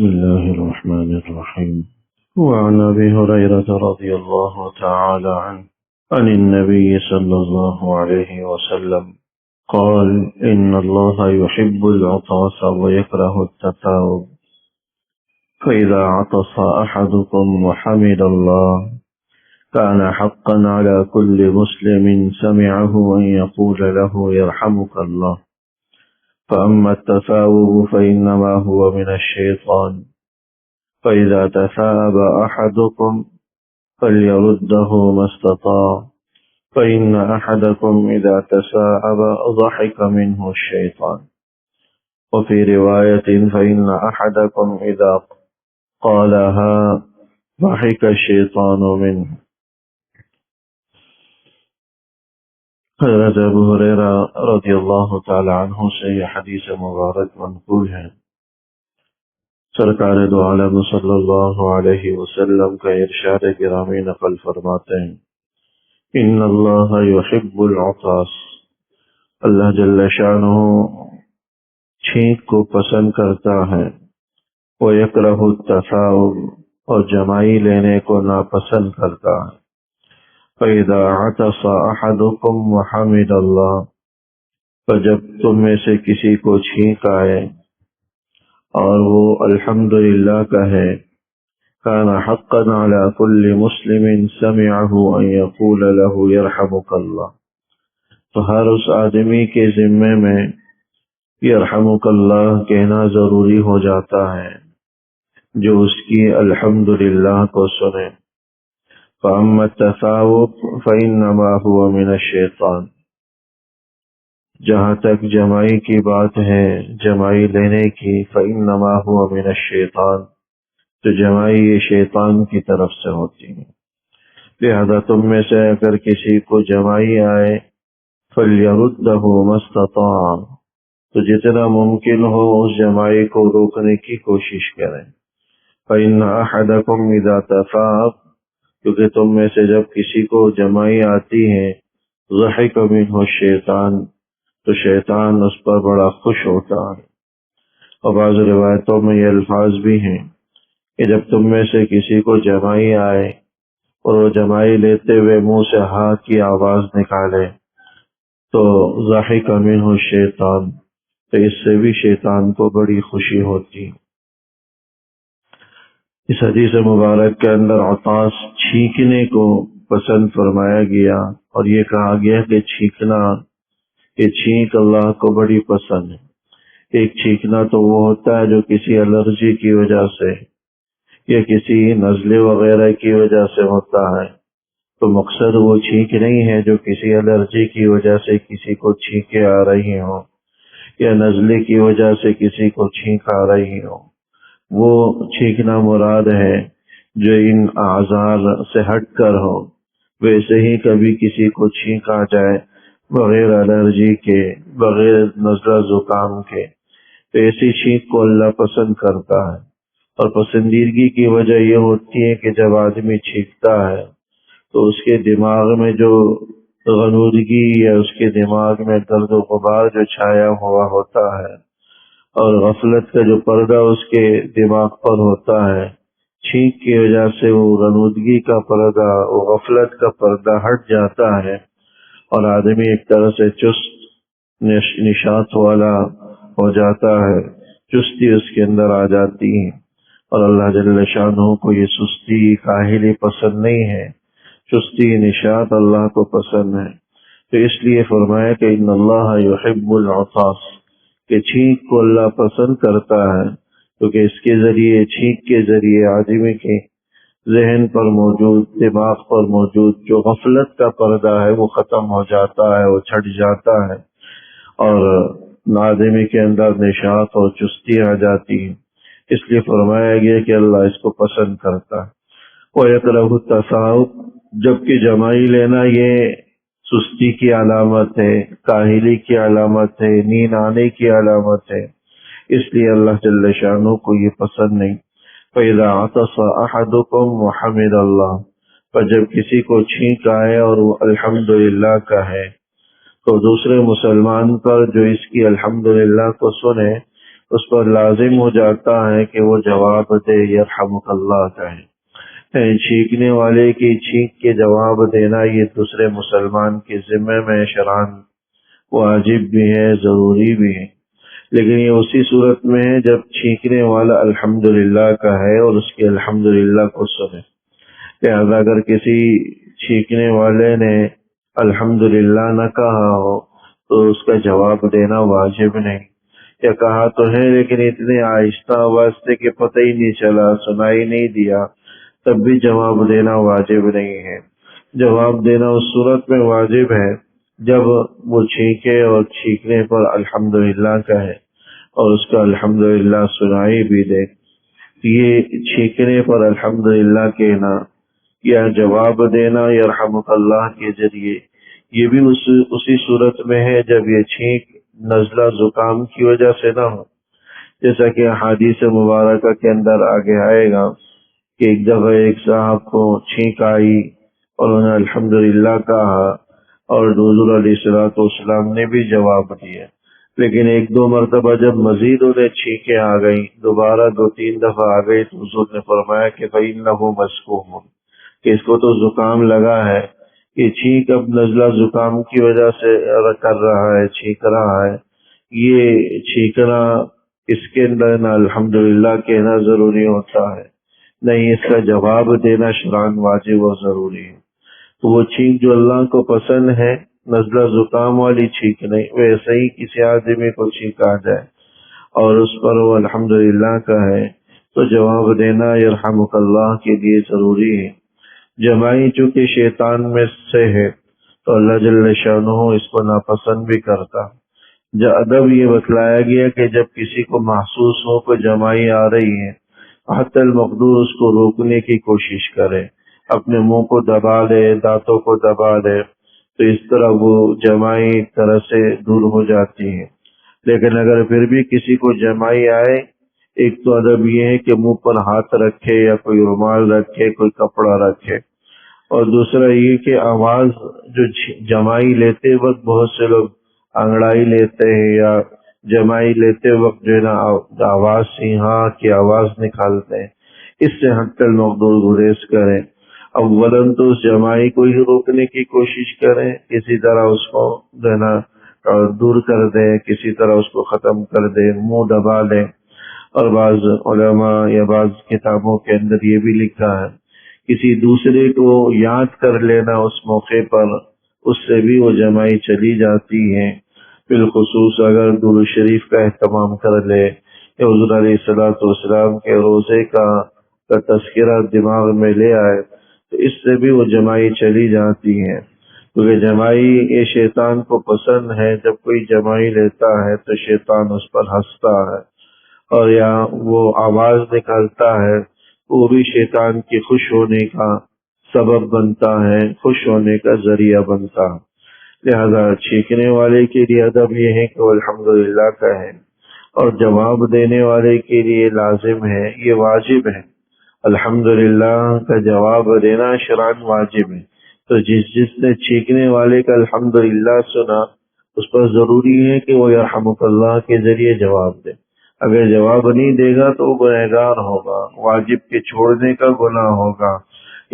الله الرحمن الرحيم. وعن أبي هريرة رضي الله تعالى عنه عن النبي صلى الله عليه وسلم قال إن الله يحب العطاس ويكره التثاؤب، فإذا عطس أحدكم وحمد الله كان حقا على كل مسلم سمعه أن يقول له يرحمك الله، فأما التثاؤب فإنما هو من الشيطان، فإذا تثاءب أحدكم فليرده ما استطاع، فإن أحدكم إذا تثاءب ضحك منه الشيطان، وفي رواية فإن أحدكم إذا قالها ضحك الشيطان منه۔ حضرت ابو ہریرہ رضی اللہ تعالی عنہ سے یہ حدیث مبارک منقول ہے۔ سرکار دو عالم صلی اللہ علیہ وسلم کا ارشاد گرامی نقل فرماتے ہیں، ان اللہ یحب العطاس، اللہ جل شانہ چھینک کو پسند کرتا ہے، ویکرہ التثاؤب، اور جمائی لینے کو ناپسند کرتا ہے۔ فَإِذَا عَطَسَ أَحَدُكُمْ وَحَمِدَ اللَّهَ، تو جب تم میں سے کسی کو چھینک آئے اور وہ الحمدللہ کہے، كَانَ حَقًّا عَلَى كُلِّ مُسْلِمٍ سَمِعَهُ أَن يَقُولَ لَهُ يَرْحَمُكَ اللَّهُ، تو ہر اس آدمی کے ذمے میں یرحمک اللہ کہنا ضروری ہو جاتا ہے جو اس کی الحمدللہ کو سنے۔ فَأَمَّا التَّثَاؤُبُ فَإِنَّمَا هُوَ مِنَ الشَّيْطَانِ، جہاں تک جمائی کی بات ہے، جمائی لینے کی، فَإِنَّمَا هُوَ مِنَ الشَّيْطَانِ، تو جمائی یہ شیطان کی طرف سے ہوتی ہے۔ لہذا تم میں سے اگر کسی کو جمائی آئے فَلْيَرُدَّهُ مَا اسْتَطَاعَ، تو جتنا ممکن ہو اس جمائی کو روکنے کی کوشش کریں۔ فَإِنَّ أَحَدَكُمْ إِذَا تَثَاءَبَ، کیونکہ تم میں سے جب کسی کو جمائی آتی ہے، ضحک منہ الشیطان، تو شیطان اس پر بڑا خوش ہوتا ہے۔ اور بعض روایتوں میں یہ الفاظ بھی ہیں کہ جب تم میں سے کسی کو جمائی آئے اور وہ جمائی لیتے ہوئے منہ سے ہاں کی آواز نکالے تو ضحک منہ الشیطان، تو اس سے بھی شیطان کو بڑی خوشی ہوتی ہے۔ اس حدیث مبارک کے اندر عطاس چھینکنے کو پسند فرمایا گیا، اور یہ کہا گیا کہ چھینکنا، یہ چھینک اللہ کو بڑی پسند ہے۔ ایک چھینکنا تو وہ ہوتا ہے جو کسی الرجی کی وجہ سے یا کسی نزلے وغیرہ کی وجہ سے ہوتا ہے، تو مقصد وہ چھینک نہیں ہے جو کسی الرجی کی وجہ سے کسی کو چھینکیں آ رہی ہوں یا نزلے کی وجہ سے کسی کو چھینک آ رہی ہو، وہ چھینکنا مراد ہے جو ان اعذار سے ہٹ کر ہو۔ ویسے ہی کبھی کسی کو چھینک آ جائے بغیر الرجی کے، بغیر نزلہ زکام کے، تو ایسی چھینک کو اللہ پسند کرتا ہے۔ اور پسندیدگی کی وجہ یہ ہوتی ہے کہ جب آدمی چھینکتا ہے تو اس کے دماغ میں جو غنودگی یا اس کے دماغ میں درد و غبار جو چھایا ہوا ہوتا ہے اور غفلت کا جو پردہ اس کے دماغ پر ہوتا ہے، چھینک کی وجہ سے وہ غنودگی کا پردہ، وہ غفلت کا پردہ ہٹ جاتا ہے اور آدمی ایک طرح سے چست نشاط والا ہو جاتا ہے، چستی اس کے اندر آ جاتی ہے۔ اور اللہ جل شانہ کو یہ سستی کاہلی پسند نہیں ہے، چستی نشاط اللہ کو پسند ہے۔ تو اس لیے فرمایا کہ ان اللہ یحب العطاس، کہ چھینک کو اللہ پسند کرتا ہے، کیونکہ اس کے ذریعے، چھینک کے ذریعے آدمی کے ذہن پر موجود، دماغ پر موجود جو غفلت کا پردہ ہے وہ ختم ہو جاتا ہے، وہ چھٹ جاتا ہے، اور آدمی کے اندر نشاط اور چستی آ جاتی ہے۔ اس لیے فرمایا گیا کہ اللہ اس کو پسند کرتا ہے۔ وَيَكْرَهُ التَّثَاؤُبَ، جبکہ جمائی لینا یہ سستی کی علامت ہے، کاہلی کی علامت ہے، نیند آنے کی علامت ہے، اس لیے اللہ جل شانہ کو یہ پسند نہیں۔ فَإِذَا عَطَسَ أَحَدُكُمْ وَحَمِدَ اللَّهَ، پر جب کسی کو چھینک آئے اور وہ الحمدللہ کہے تو دوسرے مسلمان پر جو اس کی الحمدللہ کو سنے اس پر لازم ہو جاتا ہے کہ وہ جواب دے یرحمک اللہ کہے۔ چھینکنے والے کی چھینک کے جواب دینا یہ دوسرے مسلمان کے ذمہ میں شرعاً واجب بھی ہے، ضروری بھی ہے، لیکن یہ اسی صورت میں ہے جب چھینکنے والا الحمدللہ کا ہے اور اس کے الحمدللہ کو سنے۔ لہذا اگر کسی چھینکنے والے نے الحمدللہ نہ کہا ہو تو اس کا جواب دینا واجب نہیں، یا کہا تو ہے لیکن اتنے آہستہ آواز سے کہ پتہ ہی نہیں چلا، سنائی نہیں دیا، تب بھی جواب دینا واجب نہیں ہے۔ جواب دینا اس صورت میں واجب ہے جب وہ چھینکے اور چھینکنے پر الحمدللہ کہے اور اس کا الحمدللہ سنائی بھی دے۔ یہ چھینکنے پر الحمدللہ کہنا یا جواب دینا یرحمک اللہ کے ذریعے، یہ بھی اسی صورت میں ہے جب یہ چھینک نزلہ زکام کی وجہ سے نہ ہو، جیسا کہ حدیث مبارکہ کے اندر آگے آئے گا کہ ایک دفعہ ایک صاحب کو چھینک آئی اور انہوں نے الحمدللہ کہا اور حضور علیہ الصلوۃ والسلام نے بھی جواب دیا، لیکن ایک دو مرتبہ جب مزید انہیں چھینکیں آ گئی، دوبارہ 2-3 دفعہ آ گئی، تو حضور نے فرمایا کہ فَإِنَّهُ مَسْكُومٌ، کہ اس کو تو زکام لگا ہے، یہ چھینک اب نزلہ زکام کی وجہ سے کر رہا ہے، چھینک رہا ہے، یہ چھینکنا اس کے اندر نہ الحمدللہ کہنا ضروری ہوتا ہے، نہیں اس کا جواب دینا شرعاً واجب و ضروری ہے۔ تو وہ چھینک جو اللہ کو پسند ہے، نزلہ زکام والی چھینک نہیں، ویسے ہی کسی آدمی کو چھینک آ جائے اور اس پر وہ الحمدللہ کا ہے تو جواب دینا یرحمک اللہ کے لیے ضروری ہے۔ جمائی چونکہ شیطان میں سے ہے تو اللہ جل شانہ اس کو ناپسند بھی کرتا۔ ادب یہ بتلایا گیا کہ جب کسی کو محسوس ہو کہ جمائی آ رہی ہے، حتی المقدور اس کو روکنے کی کوشش کرے، اپنے منہ کو دبا لے، دانتوں کو دبا لے، تو اس طرح وہ جمائی ایک طرح سے دور ہو جاتی ہے۔ لیکن اگر پھر بھی کسی کو جمائی آئے، ایک تو ادب یہ ہے کہ منہ پر ہاتھ رکھے یا کوئی رومال رکھے، کوئی کپڑا رکھے، اور دوسرا یہ کہ آواز جو جمائی لیتے وقت بہت سے لوگ انگڑائی لیتے ہیں یا جمائی لیتے وقت جو ہے نا آواز سیاح کی آواز نکالتے ہیں، اس سے حتی المقدور گریز کریں۔ اولاً تو اس جمائی کو ہی روکنے کی کوشش کریں، کسی طرح اس کو جو ہے نا دور کر دیں، کسی طرح اس کو ختم کر دیں، منہ دبا لیں۔ اور بعض علماء یا بعض کتابوں کے اندر یہ بھی لکھا ہے کسی دوسرے کو یاد کر لینا اس موقع پر، اس سے بھی وہ جمائی چلی جاتی ہے، بالخصوص اگر درود شریف کا اہتمام کر لے یا حضور علیہ الصلوۃ والسلام کے روزے کا تذکرہ دماغ میں لے آئے تو اس سے بھی وہ جمائی چلی جاتی ہے، کیونکہ جمائی یہ شیطان کو پسند ہے۔ جب کوئی جمائی لیتا ہے تو شیطان اس پر ہنستا ہے اور یا وہ آواز نکالتا ہے، وہ بھی شیطان کی خوش ہونے کا سبب بنتا ہے، خوش ہونے کا ذریعہ بنتا ہے۔ لہذا چھینکنے والے کے لیے ادب یہ ہے کہ وہ الحمدللہ کہے، اور جواب دینے والے کے لیے لازم ہے، یہ واجب ہے، الحمدللہ کا جواب دینا شرعاً واجب ہے۔ تو جس نے چھینکنے والے کا الحمدللہ سنا، اس پر ضروری ہے کہ وہ یرحمک اللہ کے ذریعے جواب دے۔ اگر جواب نہیں دے گا تو وہ گنہگار ہوگا، واجب کے چھوڑنے کا گناہ ہوگا۔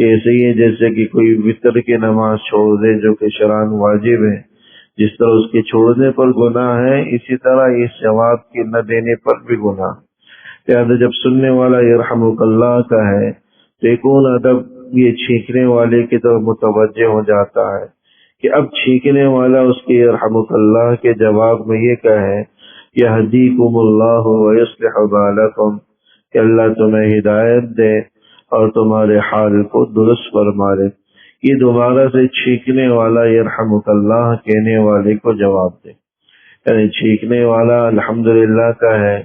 ایسے ہی ہے جیسے کہ کوئی وطر کی نماز چھوڑ دے جو کہ شرعاً واجب ہے، جس طرح اس کے چھوڑنے پر گناہ ہے، اسی طرح اس جواب کے نہ دینے پر بھی گناہ۔ لہذا جب سننے والا یرحمک اللہ کا ہے تو ایک اور ادب یہ چھینکنے والے کی طرف متوجہ ہو جاتا ہے کہ اب چھینکنے والا اس کے یرحمک اللہ کے جواب میں یہ کہے یہدیکم اللہ ویصلح بالکم، کہ اللہ تمہیں ہدایت دے اور تمہارے حال کو درست فرما دے۔ یہ دوبارہ سے چھینکنے والا یرحمک اللہ کہنے والے کو جواب دے، یعنی چھینکنے والا الحمدللہ کا ہے،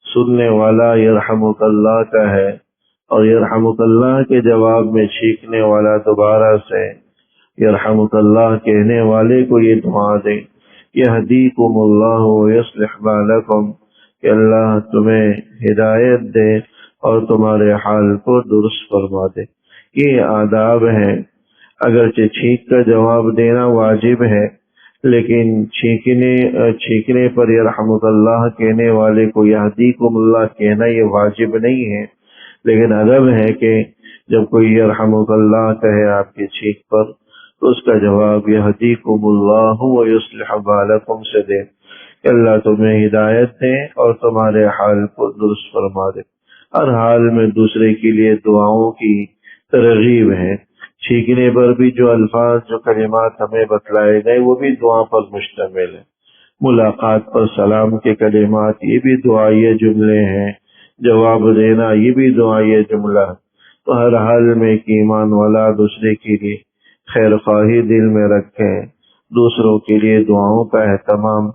سننے والا یرحمک اللہ کا ہے، اور یرحمک اللہ کے جواب میں چھینکنے والا دوبارہ سے یرحمک اللہ کہنے والے کو یہ دعا دے یہدیکم اللہ ویصلح بالکم، کہ اللہ تمہیں ہدایت دے اور تمہارے حال کو درست فرما دے۔ یہ آداب ہیں، اگرچہ چھینک کا جواب دینا واجب ہے، لیکن چھینکنے پر یرحمک کہنے والے کو یہدیکم اللہ کہنا یہ واجب نہیں ہے، لیکن ادب ہے کہ جب کوئی یرحمک اللہ کہے آپ کی چھینک پر تو اس کا جواب یہدیکم اللہ ویصلح بالکم سے دے کہ اللہ تمہیں ہدایت دے اور تمہارے حال کو درست فرما دے۔ ہر حال میں دوسرے کے لیے دعاؤں کی ترغیب ہے۔ چھینکنے پر بھی جو الفاظ جو کلمات ہمیں بتلائے گئے وہ بھی دعا پر مشتمل ہے۔ ملاقات پر سلام کے کلمات یہ بھی دعائیہ جملے ہیں، جواب دینا یہ بھی دعائیہ جملہ۔ تو ہر حال میں ایک ایمان والا دوسرے کے لیے خیر خواہی دل میں رکھے، دوسروں کے لیے دعاؤں کا اہتمام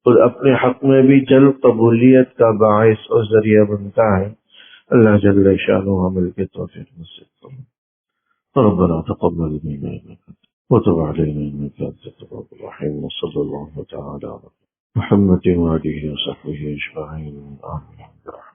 اور اپنے حق میں بھی جلب قبولیت کا باعث اور ذریعہ بنتا ہے۔ اللہ جل شانہ عمل کے توفیق نصیب فرمائے۔ ربنا تقبل منا انك وتب علينا انك انت التواب الرحيم، وصلى الله تعالى على محمد وآله وصحبه اجمعين، آمين.